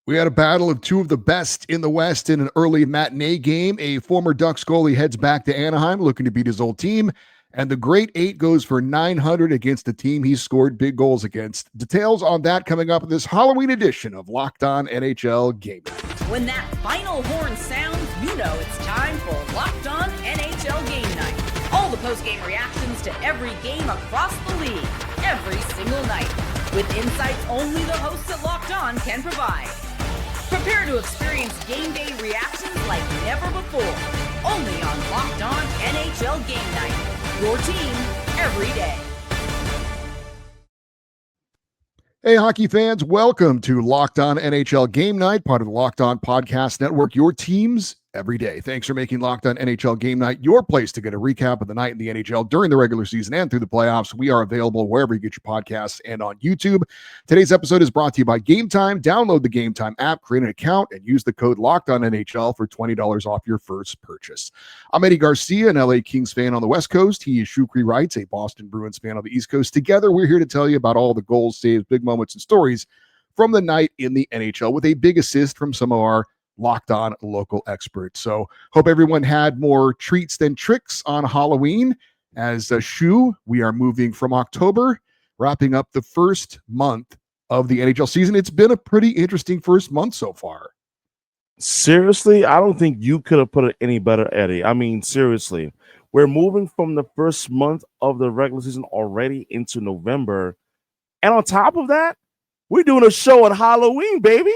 We had a battle of two of the best in the West in an early matinee game. A former Ducks goalie heads back to Anaheim looking to beat his old team. And the Great Eight goes for 900 against the team he scored big goals against. Details on that coming up in this Halloween edition of Locked On NHL Game Night. When that final horn sounds, you know it's time for Locked On NHL Game Night. All the post-game reactions to every game across the league, every single night, with insights only the hosts at Locked On can provide. Prepare to experience game day reactions like never before. Only on Locked On NHL Game Night. Your team every day. Hey, hockey fans, welcome to Locked On NHL Game Night, part of the Locked On Podcast Network, your teams every day. Thanks for making Locked On NHL Game Night your place to get a recap of the night in the NHL during the regular season and through the playoffs. We are available wherever you get your podcasts and on YouTube. Today's episode is brought to you by Gametime. Download the Gametime app, create an account, and use the code LOCKEDONNHL for $20 off your first purchase. I'm Eddie Garcia, an LA Kings fan on the West Coast. He is Shukri Wrights, a Boston Bruins fan on the East Coast. Together, we're here to tell you about all the goals, saves, big moments, and stories from the night in the NHL with a big assist from some of our Locked On local experts. So hope everyone had more treats than tricks on Halloween. As a Shu, we are moving from October, wrapping up the first month of the NHL season. It's been a pretty interesting first month so far. Seriously, I don't think you could have put it any better, Eddie. I mean, seriously, we're moving from the first month of the regular season already into November. And on top of that, we're doing a show on Halloween, baby.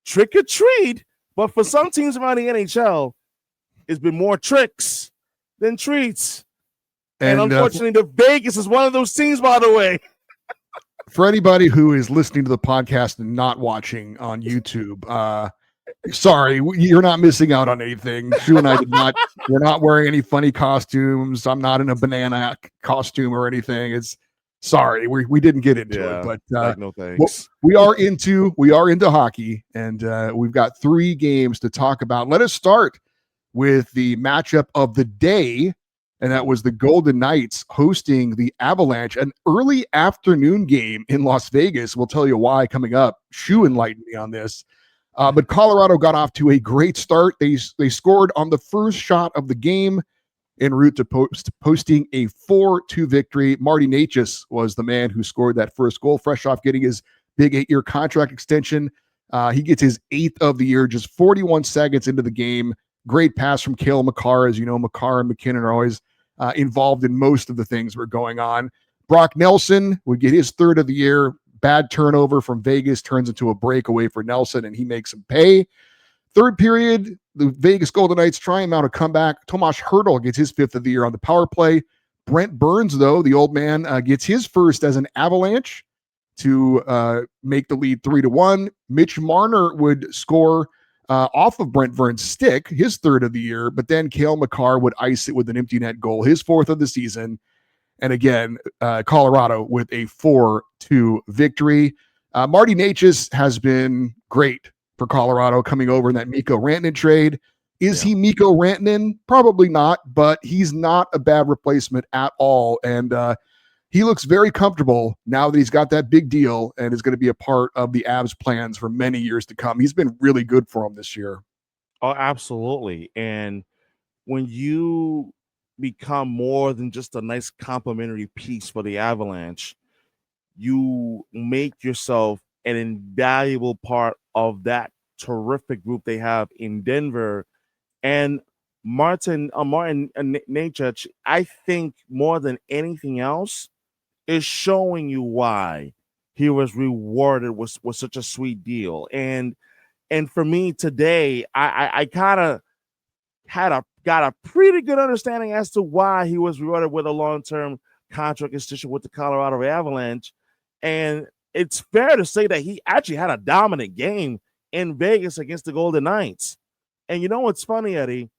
Trick or treat. But for some teams around the NHL, it's been more tricks than treats. And unfortunately, the Vegas is one of those teams, by the way. For anybody who is listening to the podcast and not watching on YouTube, sorry, you're not missing out on anything. Shu and I we're not wearing any funny costumes. I'm not in a banana costume or anything. Sorry, we didn't get into it, but no thanks. We are into hockey, and we've got three games to talk about. Let us start with the matchup of the day, and that was the Golden Knights hosting the Avalanche, an early afternoon game in Las Vegas. We'll tell you why coming up. Shu enlightened me on this, but Colorado got off to a great start. They scored on the first shot of the game, en route to posting a 4-2 victory. Marty Necas was the man who scored that first goal, fresh off getting his big 8-year contract extension. He gets his 8th of the year, just 41 seconds into the game. Great pass from Cale Makar. As you know, Makar and McKinnon are always involved in most of the things that are going on. Brock Nelson would get his 3rd of the year. Bad turnover from Vegas turns into a breakaway for Nelson, and he makes him pay. Third period, the Vegas Golden Knights try and mount a comeback. Tomas Hertl gets his 5th of the year on the power play. Brent Burns, though, the old man, gets his first as an Avalanche to make the lead 3-1. Mitch Marner would score off of Brent Burns' stick, his 3rd of the year, but then Cale Makar would ice it with an empty net goal, his 4th of the season. And again, Colorado with a 4-2 victory. Marty Necas has been great for Colorado coming over in that Mikko Rantanen trade. Is he Mikko Rantanen? Probably not, but he's not a bad replacement at all. And he looks very comfortable now that he's got that big deal and is going to be a part of the Avs plans for many years to come. He's been really good for him this year. Oh, absolutely. And when you become more than just a nice complimentary piece for the Avalanche, you make yourself an invaluable part of that terrific group they have in Denver. And Martin Necas, I think more than anything else, is showing you why he was rewarded with such a sweet deal. And for me today, I kind of got a pretty good understanding as to why he was rewarded with a long-term contract extension with the Colorado Avalanche. And it's fair to say that he actually had a dominant game in Vegas against the Golden Knights. And you know what's funny, Eddie?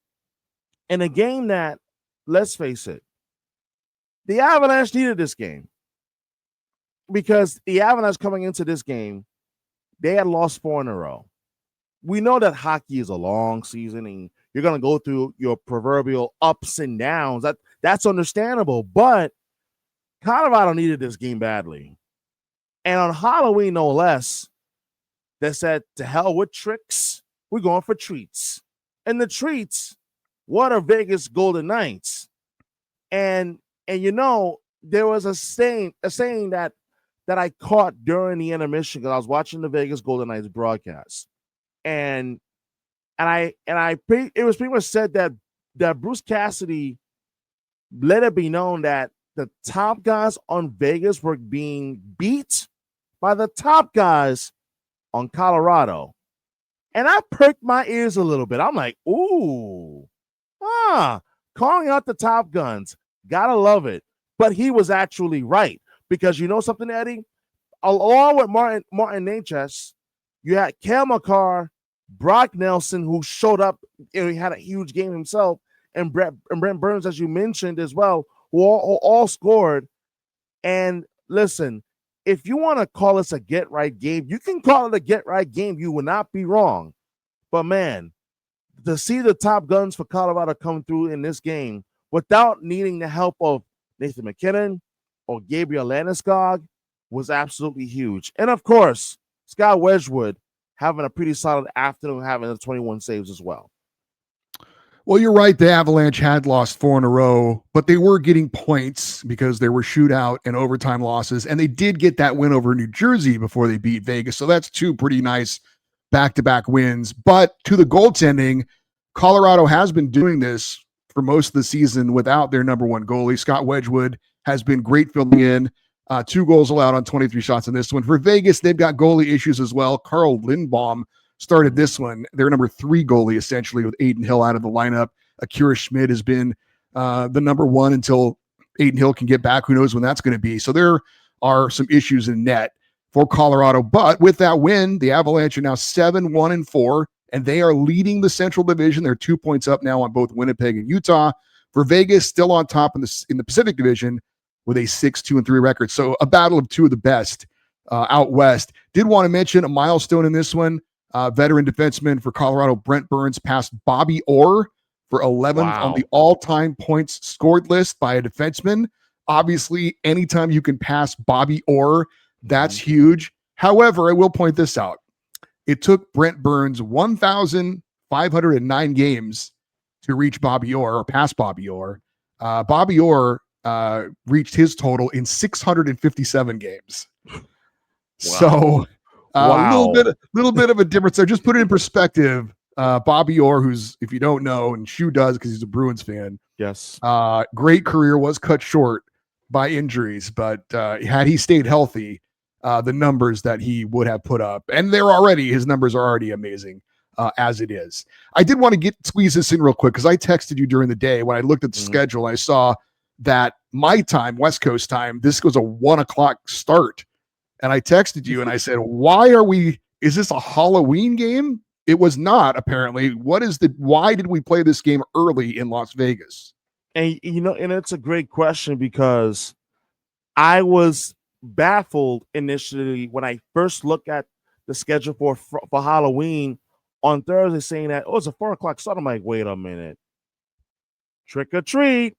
In a game that, let's face it, the Avalanche needed this game. Because the Avalanche coming into this game, they had lost 4 in a row. We know that hockey is a long season and you're going to go through your proverbial ups and downs. That's understandable. But Colorado needed this game badly. And on Halloween, no less, that said, to hell with tricks, we're going for treats. And the treats, what are Vegas Golden Knights? And there was a saying that I caught during the intermission because I was watching the Vegas Golden Knights broadcast. And it was pretty much said that Bruce Cassidy let it be known that the top guys on Vegas were being beat by the top guys on Colorado. And I perked my ears a little bit. I'm like, ooh, calling out the top guns. Gotta love it. But he was actually right. Because you know something, Eddie? Along with Martin Necas, you had Cale Makar, Brock Nelson, who showed up and he had a huge game himself, and Brent Burns, as you mentioned as well, who all scored. And listen, if you want to call this a get-right game, you can call it a get-right game. You will not be wrong. But, man, to see the top guns for Colorado come through in this game without needing the help of Nathan McKinnon or Gabriel Landeskog was absolutely huge. And, of course, Scott Wedgwood having a pretty solid afternoon, having the 21 saves as well. Well, you're right. The Avalanche had lost 4 in a row, but they were getting points because there were shootout and overtime losses, and they did get that win over New Jersey before they beat Vegas. So that's 2 pretty nice back-to-back wins. But to the goaltending, Colorado has been doing this for most of the season without their number one goalie. Scott Wedgwood has been great filling in. 2 goals allowed on 23 shots in this one. For Vegas, they've got goalie issues as well. Carl Lindbaum started this one. Their number 3 goalie, essentially, with Aiden Hill out of the lineup. Akira Schmid has been the number 1 until Aiden Hill can get back. Who knows when that's going to be? So there are some issues in net for Colorado. But with that win, the Avalanche are now 7-1-4, and they are leading the Central Division. They're 2 points up now on both Winnipeg and Utah. For Vegas, still on top in the Pacific Division with a 6-2-3 record. So a battle of 2 of the best out west. Did want to mention a milestone in this one. Veteran defenseman for Colorado, Brent Burns, passed Bobby Orr for 11th on the all-time points scored list by a defenseman. Obviously, anytime you can pass Bobby Orr, that's huge. However, I will point this out. It took Brent Burns 1,509 games to reach Bobby Orr, or pass Bobby Orr. Bobby Orr reached his total in 657 games. Wow. So little bit of a difference there. Just put it in perspective. Bobby Orr, who's, if you don't know, and Shu does because he's a Bruins fan. Yes. Great career, was cut short by injuries, but had he stayed healthy, the numbers that he would have put up, and his numbers are already amazing as it is. I did want to squeeze this in real quick because I texted you during the day when I looked at the schedule. I saw that my time, West Coast time, this was a 1:00 start. And I texted you and I said, is this a Halloween game? It was not, apparently. Why did we play this game early in Las Vegas? And, and it's a great question because I was baffled initially when I first looked at the schedule for Halloween on Thursday, saying that, it's a 4:00 start. I'm like, wait a minute. Trick or treat.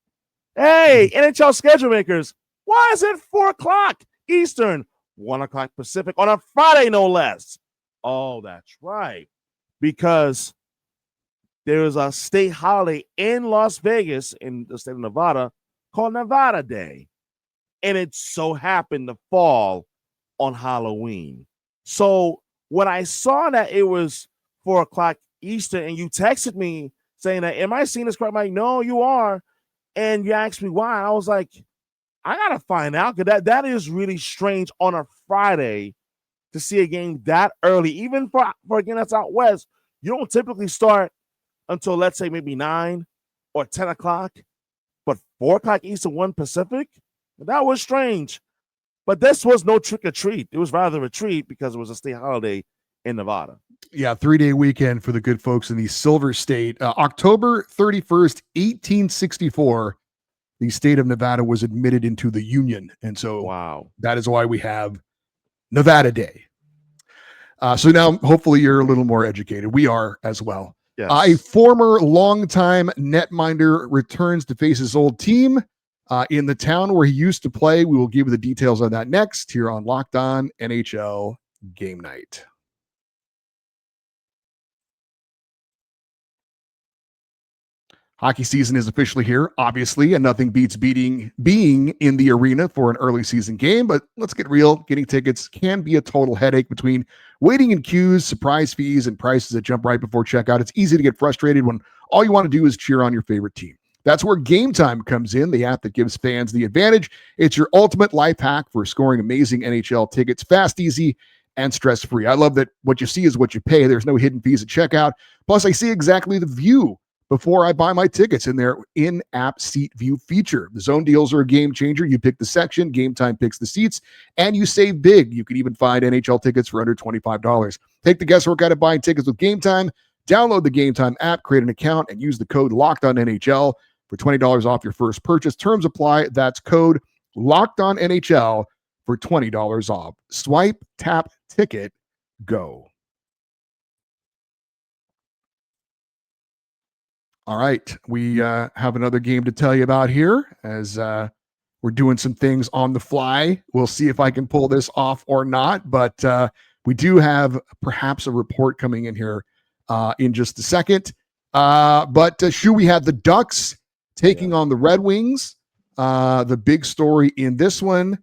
Hey, NHL schedule makers, why is it 4:00 Eastern, 1:00 Pacific on a Friday, no less? Oh, that's right. Because there is a state holiday in Las Vegas, in the state of Nevada, called Nevada Day. And it so happened to fall on Halloween. So when I saw that it was 4:00 Eastern, and you texted me saying that, am I seeing this correct? I'm like, no, you are. And you asked me why. I was like, I got to find out, because that is really strange on a Friday to see a game that early. Even for a game that's out west, you don't typically start until, let's say, maybe 9 or 10 o'clock. But 4:00 Eastern, 1 Pacific? That was strange. But this was no trick or treat. It was rather a treat because it was a state holiday in Nevada. Yeah, 3-day weekend for the good folks in the Silver State. October 31st, 1864, the state of Nevada was admitted into the Union. And so that is why we have Nevada Day. So now hopefully you're a little more educated. We are as well. Yes. A former longtime netminder returns to face his old team in the town where he used to play. We will give you the details on that next here on Locked On NHL Game Night. Hockey season is officially here, obviously, and nothing beats being in the arena for an early season game. But let's get real. Getting tickets can be a total headache between waiting in queues, surprise fees, and prices that jump right before checkout. It's easy to get frustrated when all you want to do is cheer on your favorite team. That's where Gametime comes in, the app that gives fans the advantage. It's your ultimate life hack for scoring amazing NHL tickets fast, easy, and stress-free. I love that what you see is what you pay. There's no hidden fees at checkout. Plus, I see exactly the view before I buy my tickets in their in-app seat view feature. The zone deals are a game changer. You pick the section, Gametime picks the seats, and you save big. You can even find NHL tickets for under $25. Take the guesswork out of buying tickets with Gametime. Download the Gametime app, create an account, and use the code LOCKEDONNHL for $20 off your first purchase. Terms apply. That's code LOCKEDONNHL for $20 off. Swipe, tap, ticket, go. All right, we have another game to tell you about here as we're doing some things on the fly. We'll see if I can pull this off or not, but we do have perhaps a report coming in here in just a second. But Shu, we had the Ducks taking on the Red Wings. The big story in this one,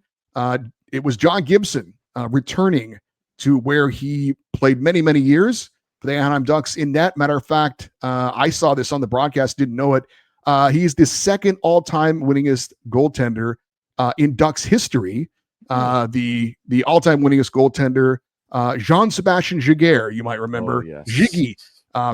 it was John Gibson returning to where he played many, many years for the Anaheim Ducks in net. Matter of fact, I saw this on the broadcast, didn't know it. He's the second all-time winningest goaltender in Ducks history. The all-time winningest goaltender, Jean-Sébastien Giguère, you might remember, Jiggy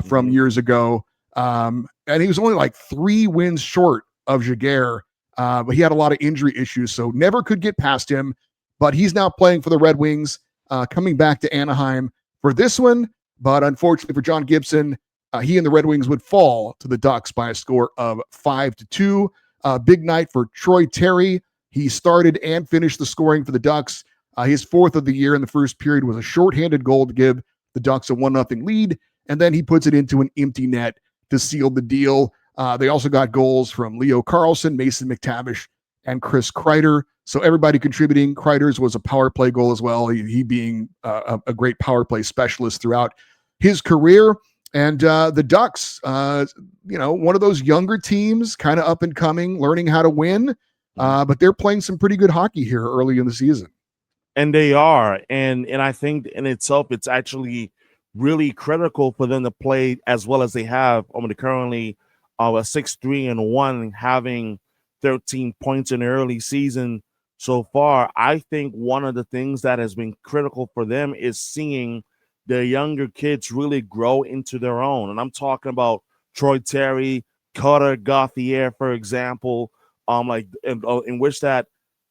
from years ago. And he was only like 3 wins short of Giguère, but he had a lot of injury issues, so never could get past him. But he's now playing for the Red Wings, coming back to Anaheim for this one. But unfortunately for John Gibson, he and the Red Wings would fall to the Ducks by a score of 5-2. Big night for Troy Terry. He started and finished the scoring for the Ducks. His 4th of the year in the first period was a shorthanded goal to give the Ducks a 1-0 lead, and then he puts it into an empty net to seal the deal. They also got goals from Leo Carlson, Mason McTavish, and Chris Kreider. So everybody contributing. Kreider's was a power play goal as well, he being a great power play specialist throughout his career. And the Ducks, one of those younger teams, kind of up and coming, learning how to win. But they're playing some pretty good hockey here early in the season. And they are. And I think in itself, it's actually really critical for them to play as well as they have. Currently a 6-3-1, having 13 points in the early season so far. I think one of the things that has been critical for them is seeing the younger kids really grow into their own. And I'm talking about Troy Terry, Cutter Gauthier, for example, in which that,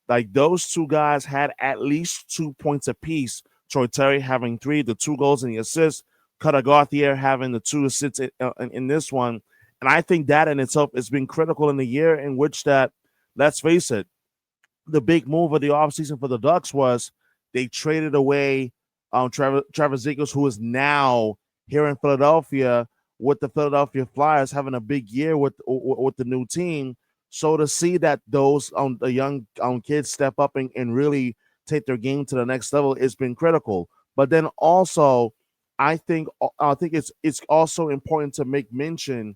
like, those two guys had at least 2 points apiece. Troy Terry having 3, the 2 goals and the assists, Cutter Gauthier having the 2 assists in this one. And I think that in itself has been critical in the year in which that, let's face it, the big move of the offseason for the Ducks was they traded away Travis Ziegler, who is now here in Philadelphia with the Philadelphia Flyers, having a big year with the new team. So to see that those the young kids step up and really take their game to the next level, it's been critical. But then also, I think it's also important to make mention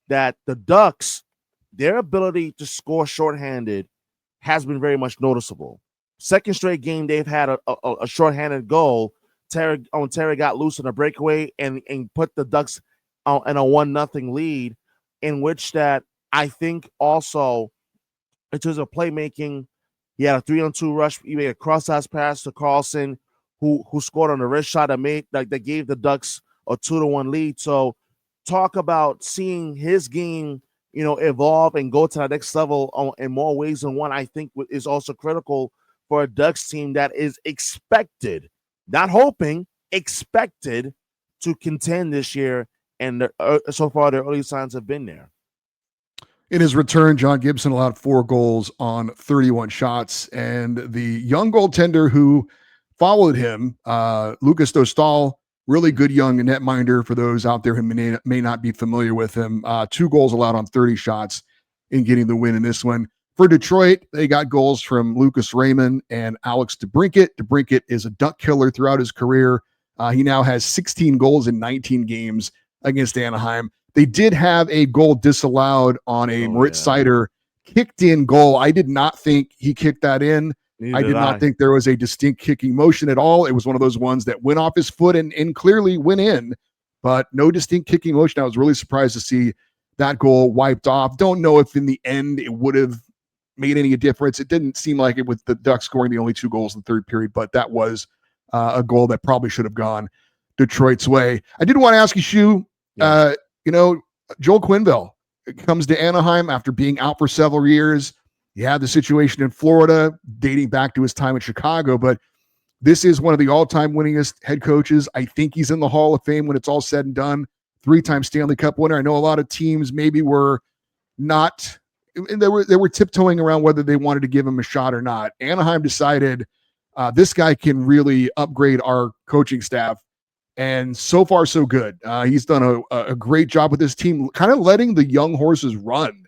that the Ducks, their ability to score shorthanded has been very much noticeable. Second straight game they've had a shorthanded goal. Terry got loose in a breakaway and put the Ducks in a 1-0 lead, in which that I think also in terms of playmaking, he had a 3-on-2 rush. He made a cross-ice pass to Carlson, who scored on the wrist shot that gave the Ducks a 2-1 lead. So talk about seeing his game, evolve and go to the next level in more ways than one, I think is also critical for a Ducks team that is expected, not hoping, expected to contend this year. And so far, the early signs have been there. In his return, John Gibson allowed 4 goals on 31 shots. And the young goaltender who followed him, Lucas Dostal, really good young netminder for those out there who may not be familiar with him. 2 goals allowed on 30 shots in getting the win in this one. For Detroit, they got goals from Lucas Raymond and Alex DeBrincat. DeBrincat is a duck killer throughout his career. He now has 16 goals in 19 games against Anaheim. They did have a goal disallowed on a Moritz Seider kicked in goal. I did not think he kicked that in. I did not think there was a distinct kicking motion at all. It was one of those ones that went off his foot and clearly went in, but no distinct kicking motion. I was really surprised to see that goal wiped off. Don't know if in the end it would have made any difference. It didn't seem like it with the Ducks scoring the only 2 goals in the third period, but that was a goal that probably should have gone Detroit's way. I did want to ask you, Shu, Joel Quenneville comes to Anaheim after being out for several years. You had the situation in Florida dating back to his time in Chicago, but this is one of the all-time winningest head coaches. I think he's in the Hall of Fame when it's all said and done. 3-time Stanley Cup winner. I know a lot of teams maybe were not, they were tiptoeing around whether they wanted to give him a shot or not. Anaheim decided this guy can really upgrade our coaching staff. And so far, so good. He's done a great job with this team, kind of letting the young horses run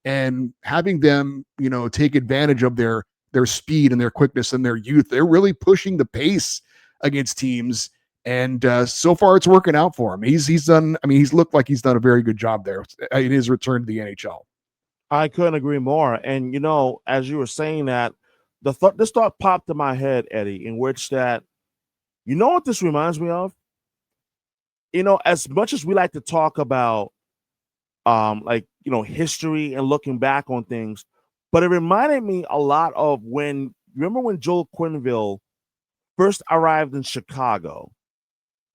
and having them, take advantage of their speed and their quickness and their youth. They're really pushing the pace against teams. And so far, it's working out for him. He's done. I mean, he's looked like he's done a very good job there in his return to the NHL. I couldn't agree more. And as you were saying that, this thought popped in my head, Eddie, in which that, what this reminds me of? As much as we like to talk about, history and looking back on things, but it reminded me a lot of remember when Joel Quenneville first arrived in Chicago,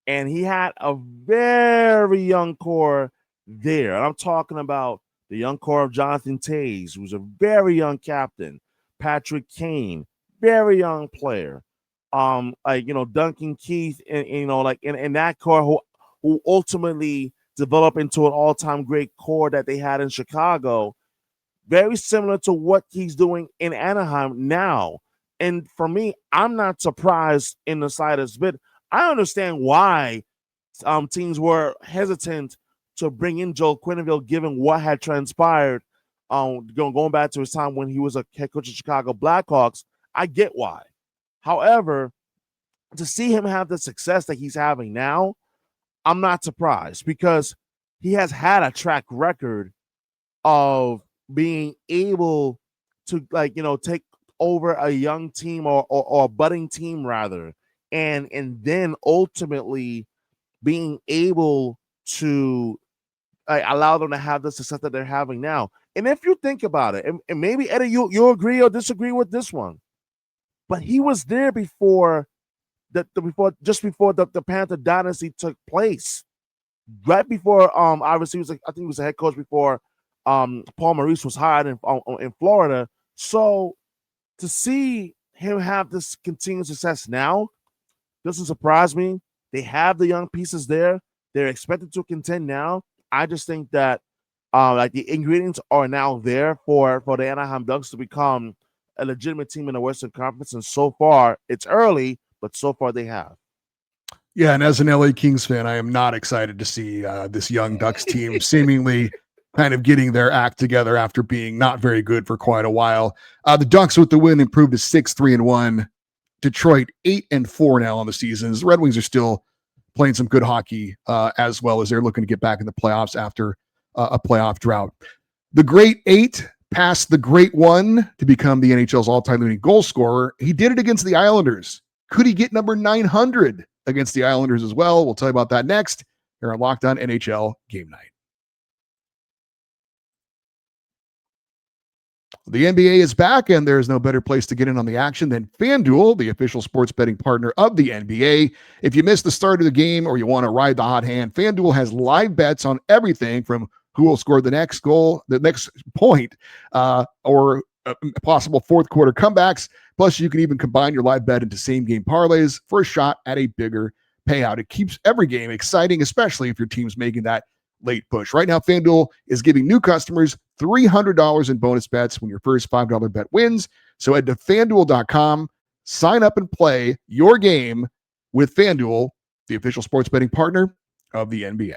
and he had a very young core there. And I'm talking about the young core of Jonathan Toews, who's a very young captain, Patrick Kane, very young player, Duncan Keith, and in that core who ultimately developed into an all-time great core that they had in Chicago, very similar to what he's doing in Anaheim now. And for me, I'm not surprised in the slightest bit. I understand why teams were hesitant to bring in Joel Quenneville, given what had transpired going back to his time when he was a head coach of Chicago Blackhawks. I get why. However, to see him have the success that he's having now, I'm not surprised, because he has had a track record of being able to take over a young team or a budding team rather, and then ultimately being able to allow them to have the success that they're having now. And if you think about it, and maybe Eddie, you'll agree or disagree with this one, but he was there before the Panther dynasty took place, right before obviously I think he was a head coach before Paul Maurice was hired in Florida. So to see him have this continued success now doesn't surprise me. They have the young pieces there. They're expected to contend now. I just think that the ingredients are now there for the Anaheim Ducks to become a legitimate team in the Western Conference. And so far, it's early, but so far they have. Yeah, and as an LA Kings fan, I am not excited to see this young Ducks team seemingly kind of getting their act together after being not very good for quite a while. The Ducks with the win improved to 6-3-1. Detroit 8-4 now on the season. The Red Wings are still playing some good hockey as well, as they're looking to get back in the playoffs after a playoff drought. The Great 8 passed the Great 1 to become the NHL's all-time leading goal scorer. He did it against the Islanders. Could he get number 900 against the Islanders as well? We'll tell you about that next here on Locked On NHL Game Night. The NBA is back, and there's no better place to get in on the action than FanDuel, the official sports betting partner of the NBA. If you missed the start of the game or you want to ride the hot hand, FanDuel has live bets on everything from who will score the next goal, the next point, or possible fourth quarter comebacks. Plus, you can even combine your live bet into same-game parlays for a shot at a bigger payout. It keeps every game exciting, especially if your team's making that late push. Right now, FanDuel is giving new customers $300 in bonus bets when your first $5 bet wins. So head to FanDuel.com, sign up and play your game with FanDuel, the official sports betting partner of the NBA.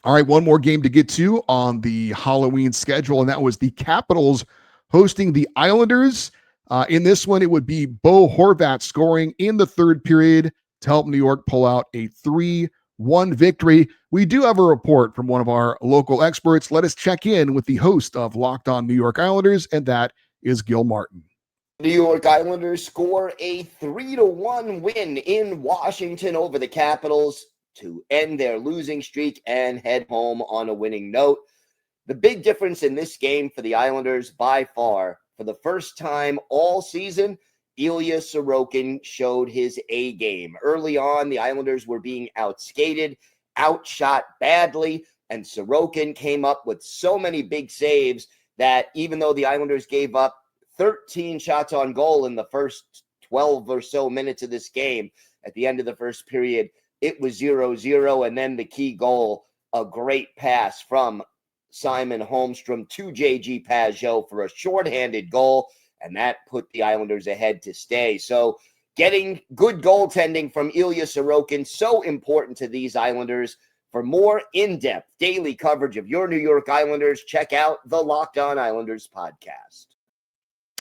All right, one more game to get to on the Halloween schedule, and that was the Capitals hosting the Islanders. In this one, it would be Bo Horvat scoring in the third period to help New York pull out a 3-1 victory. We do have a report from one of our local experts. Let us check in with the host of Locked On New York Islanders, and that is Gil Martin. New York Islanders score a 3-1 win in Washington over the Capitals to end their losing streak and head home on a winning note. The big difference in this game for the Islanders, by far, for the first time all season, Ilya Sorokin showed his A game. Early on, the Islanders were being outskated, outshot badly, and Sorokin came up with so many big saves that even though the Islanders gave up 13 shots on goal in the first 12 or so minutes of this game, at the end of the first period, it was 0-0, and then the key goal, a great pass from Simon Holmstrom to J.G. Pageau for a shorthanded goal, and that put the Islanders ahead to stay. So getting good goaltending from Ilya Sorokin, so important to these Islanders. For more in-depth daily coverage of your New York Islanders, check out the Locked On Islanders podcast.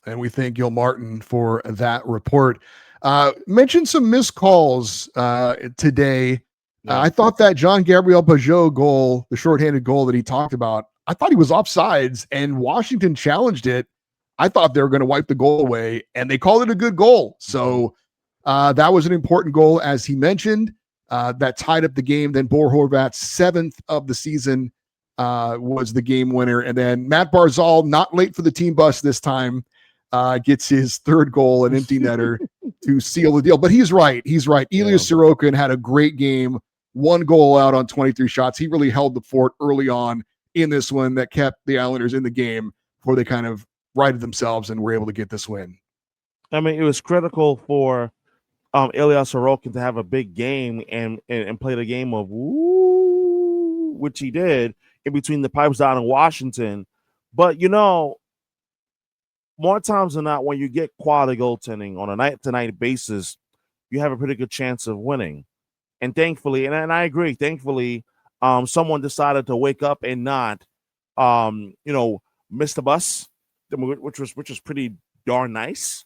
And we thank Gil Martin for that report. Mentioned some missed calls today. I thought that John Gabriel Pageau goal, the shorthanded goal that he talked about, I thought he was offsides, and Washington challenged it. I thought they were going to wipe the goal away, and they called it a good goal. So that was an important goal, as he mentioned, that tied up the game. Then Bo Horvat's 7th of the season was the game winner. And then Matt Barzal, not late for the team bus this time, gets his 3rd goal, an empty netter, to seal the deal. But he's right. Ilya Sorokin had a great game, 1 goal out on 23 shots. He really held the fort early on in this one that kept the Islanders in the game before they kind of righted themselves and were able to get this win. I mean, it was critical for Ilya Sorokin to have a big game and play the game of woo, which he did in between the pipes down in Washington. But, more times than not, when you get quality goaltending on a night-to-night basis, you have a pretty good chance of winning. And thankfully, and I agree, someone decided to wake up and not, miss the bus, which was pretty darn nice,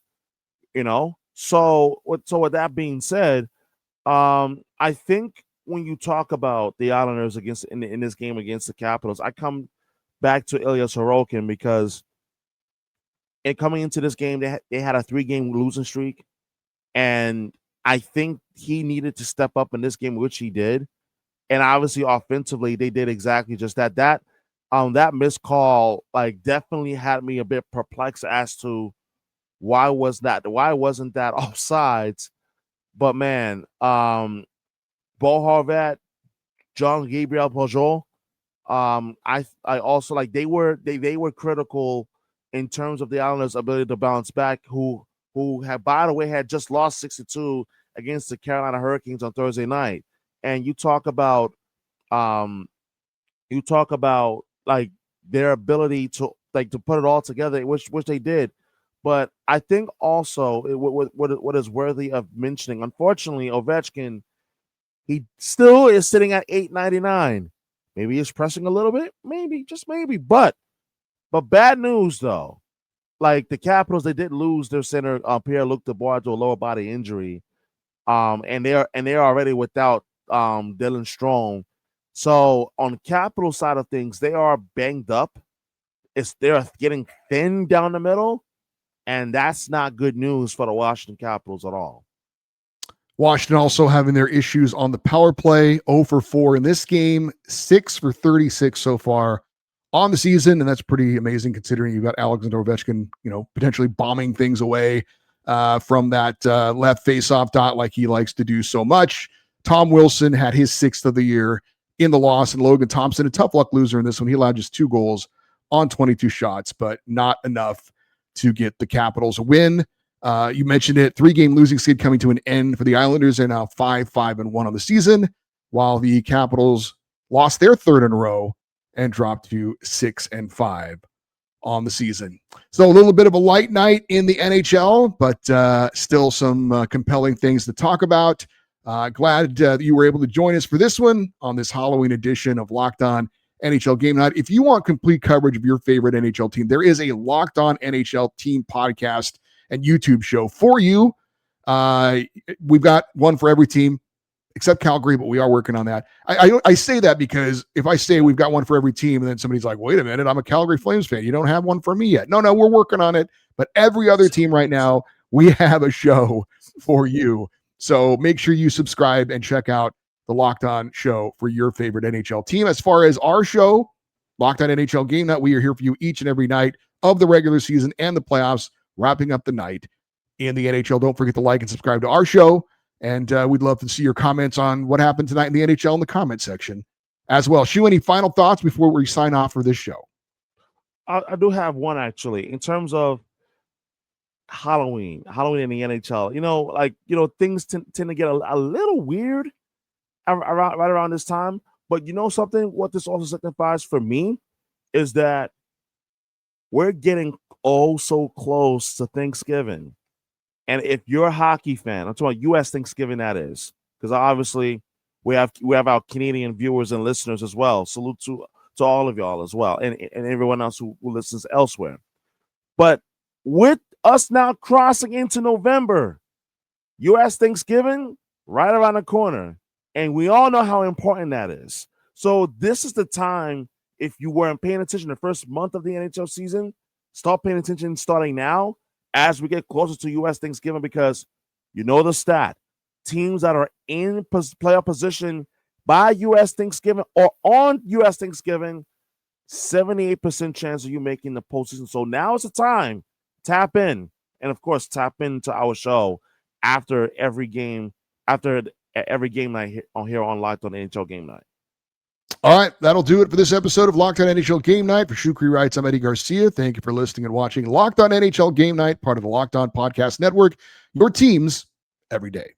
So with that being said, I think when you talk about the Islanders in this game against the Capitals, I come back to Ilya Sorokin because coming into this game, they had a 3-game losing streak, and I think he needed to step up in this game, which he did. And obviously, offensively, they did exactly just that. That missed call definitely had me a bit perplexed as to why wasn't that offsides. But man, Bo Horvat, John Gabriel Pageau, I also they were critical in terms of the Islanders' ability to bounce back, who had, by the way, had just lost 6-2 against the Carolina Hurricanes on Thursday night. And you talk about their ability to put it all together, which they did. But I think also what is worthy of mentioning, unfortunately, Ovechkin, he still is sitting at $8.99. Maybe he's pressing a little bit, maybe, just maybe. But bad news though, the Capitals, they did lose their center Pierre-Luc Dubois to a lower body injury, and they're already without Dylan Strome. So on the Capital side of things, they are banged up. They're getting thin down the middle, and that's not good news for the Washington Capitals at all. Washington also having their issues on the power play, 0 for 4 in this game, 6 for 36 so far on the season, and that's pretty amazing considering you've got Alexander Ovechkin, potentially bombing things away from that left faceoff dot like he likes to do so much. Tom Wilson had his 6th of the year in the loss, and Logan Thompson, a tough luck loser in this one. He allowed just 2 goals on 22 shots, but not enough to get the Capitals a win. You mentioned it, 3-game losing skid coming to an end for the Islanders. They're now 5-5-1 on the season, while the Capitals lost their 3rd in a row and dropped to 6-5 on the season. So a little bit of a light night in the NHL, but still some compelling things to talk about. Glad that you were able to join us for this one on this Halloween edition of Locked On NHL Game Night. If you want complete coverage of your favorite NHL team, there is a Locked On NHL Team podcast and YouTube show for you. We've got one for every team except Calgary, but we are working on that. I say that because if I say we've got one for every team and then somebody's like, wait a minute, I'm a Calgary Flames fan. You don't have one for me yet. No, we're working on it. But every other team right now, we have a show for you. So make sure you subscribe and check out the Locked On show for your favorite NHL team. As far as our show, Locked On NHL Game Night, we are here for you each and every night of the regular season and the playoffs, wrapping up the night in the NHL. Don't forget to like and subscribe to our show. And we'd love to see your comments on what happened tonight in the NHL in the comment section as well. Shu, any final thoughts before we sign off for this show? I do have one, actually, in terms of Halloween in the NHL. Things tend to get a little weird right around this time. But you know something? What this also signifies for me is that we're getting so close to Thanksgiving. And if you're a hockey fan, I'm talking about U.S. Thanksgiving, that is, because obviously we have our Canadian viewers and listeners as well. Salute to all of y'all as well, and everyone else who listens elsewhere. But with us now crossing into November, U.S. Thanksgiving right around the corner, and we all know how important that is. So this is the time, if you weren't paying attention the first month of the NHL season, start paying attention starting now, as we get closer to U.S. Thanksgiving, because you know the stat. Teams that are in playoff position by U.S. Thanksgiving or on U.S. Thanksgiving, 78% chance of you making the postseason. So now is the time. Tap in. And, of course, tap into our show after every game night here on Locked On NHL Game Night. All right, that'll do it for this episode of Locked On NHL Game Night. For Shukri Wrights, I'm Eddie Garcia. Thank you for listening and watching Locked On NHL Game Night, part of the Locked On Podcast Network. Your teams every day.